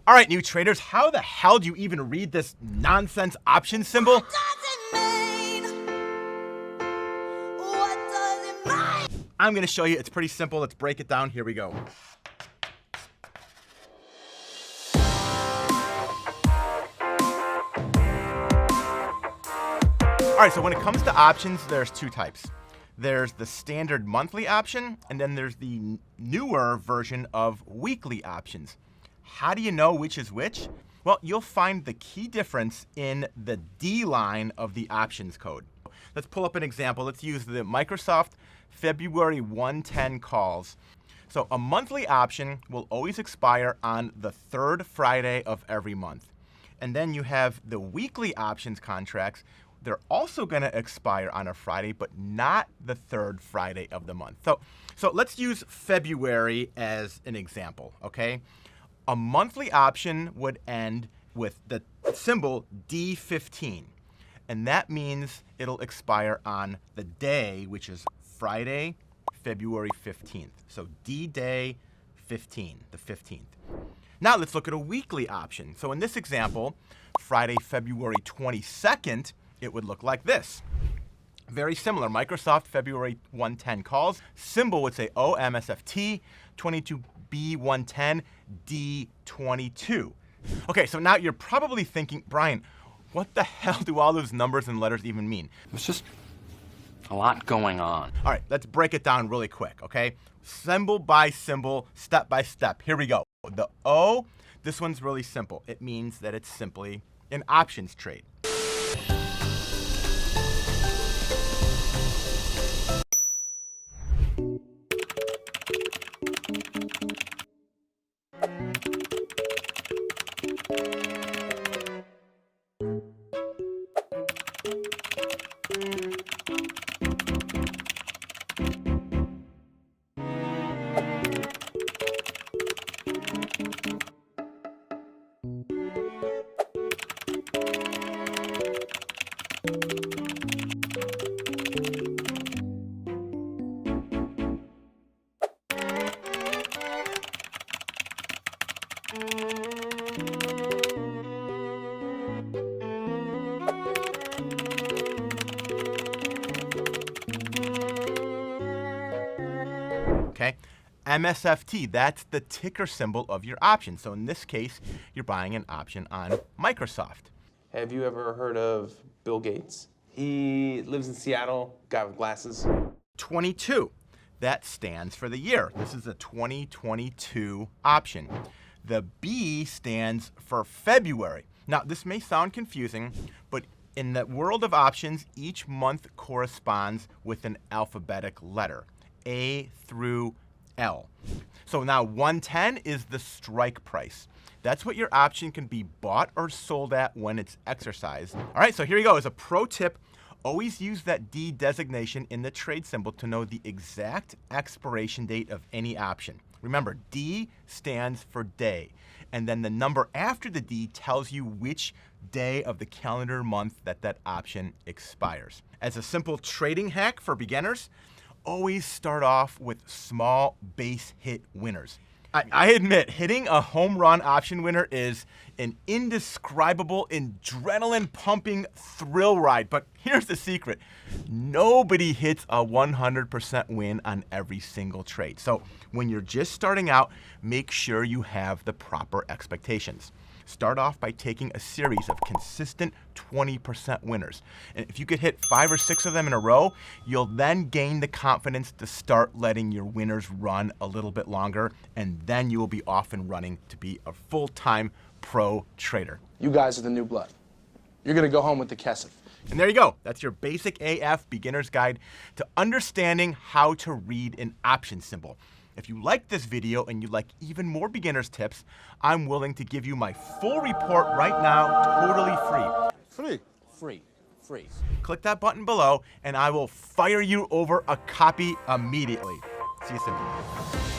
All right, new traders, how the hell do you even read this nonsense option symbol? I'm gonna show you, it's pretty simple. Let's break it down, here we go. All right, so when it comes to options, there's two types. There's the standard monthly option, and then there's the newer version of weekly options. How do you know which is which? Well, you'll find the key difference in the D line of the options code. Let's pull up an example. Let's use the Microsoft February 110 calls. So a monthly option will always expire on the third Friday of every month. And then you have the weekly options contracts. They're also going to expire on a Friday, but not the third Friday of the month. So let's use February as an example, okay? A monthly option would end with the symbol D15, and that means it'll expire on the day, which is Friday, February 15th. So D-Day 15, the 15th. Now let's look at a weekly option. So in this example, Friday, February 22nd, it would look like this. Very similar, Microsoft February 110 calls. Symbol would say OMSFT 22B110 D22. Okay, so now you're probably thinking, Brian, what the hell do all those numbers and letters even mean? There's just a lot going on. All right, let's break it down really quick, okay? Symbol by symbol, step by step. Here we go. The O, this one's really simple. It means that it's simply an options trade. Okay, MSFT, that's the ticker symbol of your option. So in this case, you're buying an option on Microsoft. Have you ever heard of Bill Gates? He lives in Seattle, guy with glasses. 22, that stands for the year. This is a 2022 option. The B stands for February. Now, this may sound confusing, but in the world of options, each month corresponds with an alphabetic letter, A through L. So now 110 is the strike price. That's what your option can be bought or sold at when it's exercised. All right, so here you go. As a pro tip, always use that D designation in the trade symbol to know the exact expiration date of any option. Remember, D stands for day, and then the number after the D tells you which day of the calendar month that option expires. As a simple trading hack for beginners, always start off with small base hit winners. I admit, hitting a home run option winner is an indescribable, adrenaline-pumping thrill ride. But here's the secret. Nobody hits a 100% win on every single trade. So when you're just starting out, make sure you have the proper expectations. Start off by taking a series of consistent 20% winners. And if you could hit 5 or 6 of them in a row, you'll then gain the confidence to start letting your winners run a little bit longer, and then you will be off and running to be a full-time pro trader. You guys are the new blood. You're gonna go home with the Kesef. And there you go. That's your basic AF beginner's guide to understanding how to read an option symbol. If you like this video and you'd like even more beginner's tips, I'm willing to give you my full report right now, totally free. Free. Click that button below and I will fire you over a copy immediately. See you soon.